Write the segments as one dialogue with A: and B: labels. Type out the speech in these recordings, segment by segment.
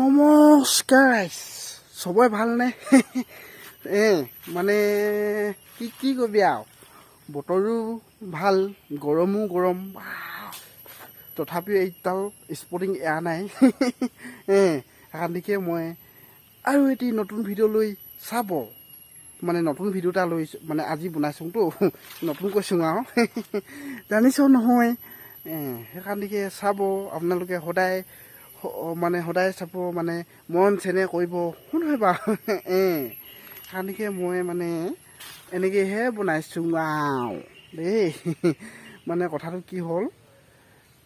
A: নমস্কাৰ সবৰে ভালনে? মানে কি কবি আৰু বতৰো ভাল, গৰমো গৰম, তথাপিও এইডাল স্পৰ্টিং এৰা নাই। সেইকাৰণে মই আৰু এটি নতুন ভিডিঅ' লৈ চাব, মানে নতুন ভিডিঅ' এটা লৈ মানে আজি বনাইছোঁতো, নতুন কৈছোঁ আৰু জানিছ নহয়। সেইকাৰণে চাব আপোনালোকে সদায় চাব, মানে মন চেনেহ কৰিব শুনয় বাৰু। সেইকাৰণে মই মানে এনেকৈহে বনাইছোঁ আৰু দেই। মানে কথাটো কি হ'ল,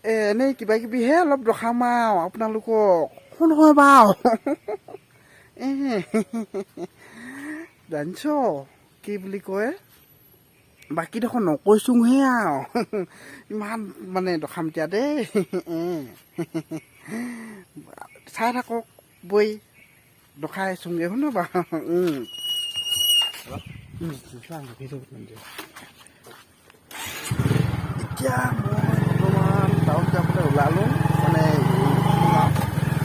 A: এনেই কিবা কিবিহে অলপ দেখাম আৰু আপোনালোকক শুনয় বাৰু। জানিছ কি বুলি কয়, বাকী দেখোন নকৈছোঁহে আৰু ইমান মানে দেখাম এতিয়া দেই। চাই থাকক বৈ দেখাইছোঁগৈ শুনো বাৰু। এতিয়া মই বৰ্তমান টাউন যাবলৈ ওলালোঁ, মানে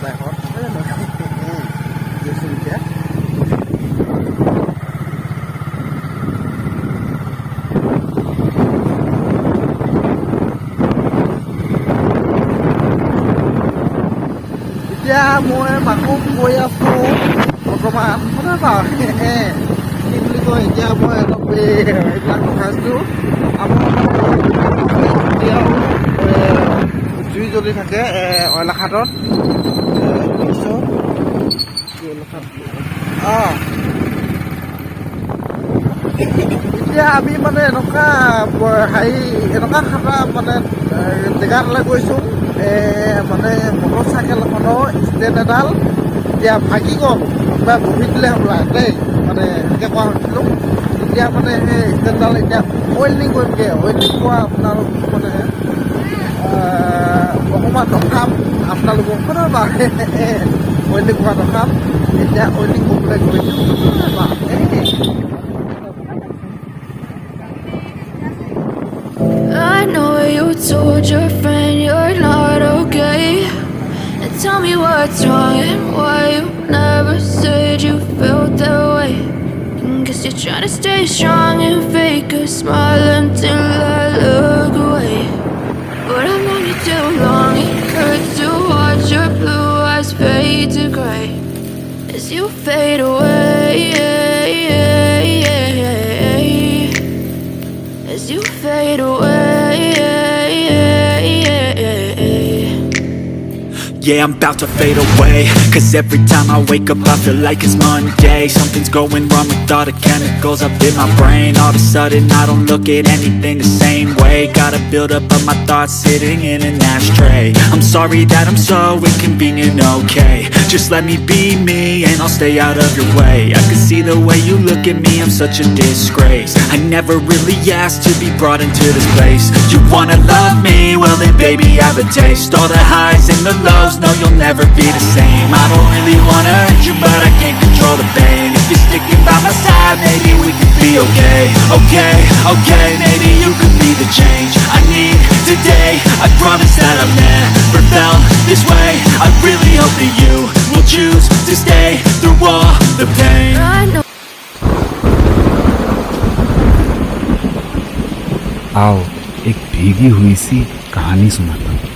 A: বাইকত গৈছোঁ এতিয়া। এতিয়া মই মাকক গৈ আছোঁ বৰ্তমান শুনে বাৰু। কি বুলি কয়, এতিয়া মই অলপ এইবিলাক দেখাইছোঁ। এতিয়াও জুই জ্বলি থাকে অইলাখাটত। এতিয়া আমি মানে এনেকুৱা খাটা মানে জেগা এটালৈ গৈছোঁ। মানে মটৰ চাইকেল এখনৰ ষ্টেণ্ড এডাল এতিয়া ভাগি গ'ল, কোনোবাই বহি দিলে হ'বলা দেই, মানে এনেকৈ কোৱা শুনিছিলোঁ। এতিয়া মানে সেই ষ্টেণ্ডডাল এতিয়া ৱেল্ডিং কৰিমগৈ। ৱেল্ডিং কৰা আপোনালোক মানে অকণমান দেখাম আপোনালোকক শুনে বাৰু। ৱেল্ডিং কৰা দেখাম, এতিয়া ৱেল্ডিং কৰিবলৈ গৈছোঁ বাৰু।
B: I know you told your friend you're not okay, and tell me what's wrong and why you never said you felt that way. Guess you're trying to stay strong and fake a smile until I look away. But I've known you too long, it hurts to watch your blue eyes fade to gray as you fade away, as you fade away.
C: Yeah, I'm about to fade away, cause every time I wake up I feel like it's Monday. Something's going wrong with all the chemicals up in my brain. All of a sudden I don't look at anything the same way. Gotta build up of my thoughts sitting in an ashtray. I'm sorry that I'm so inconvenient, okay. Just let me be me and I'll stay out of your way. I can see the way you look at me, I'm such a disgrace. I never really asked to be brought into this place. You wanna love me? Well then baby I have a taste. All the highs and the lows, no you'll never be the same. I don't really wanna hurt you, but I can't control the pain. If you're sticking by my side, maybe we could be okay. Okay, maybe you could be the change I need today. I promise that I've never felt this way. I really hope that you will choose to stay through all the pain.
B: I know.
D: आओ एक भीगी हुई सी कहानी सुनाता हूँ।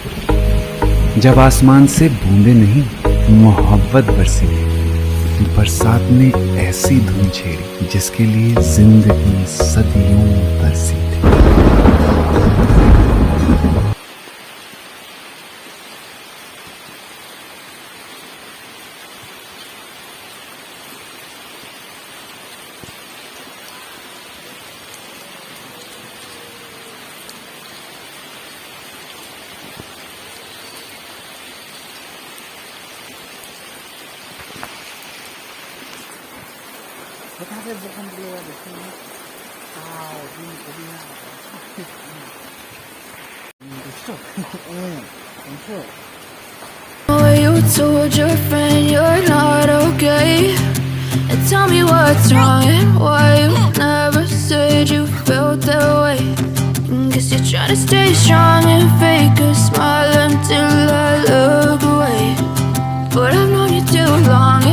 D: जब आसमान से बूंदे नहीं मोहब्बत बरसी, बरसात ने ऐसी धुन छेड़ी जिसके लिए जिंदगी सदियों बरसी थी।
A: Hãy subscribe cho kênh Ghiền Mì Gõ để không bỏ lỡ
B: You told your friend you're not okay, and tell me what's wrong and why you never said you felt that way. Guess you're trying to stay strong and fake a smile until I look away. But I've known you too long.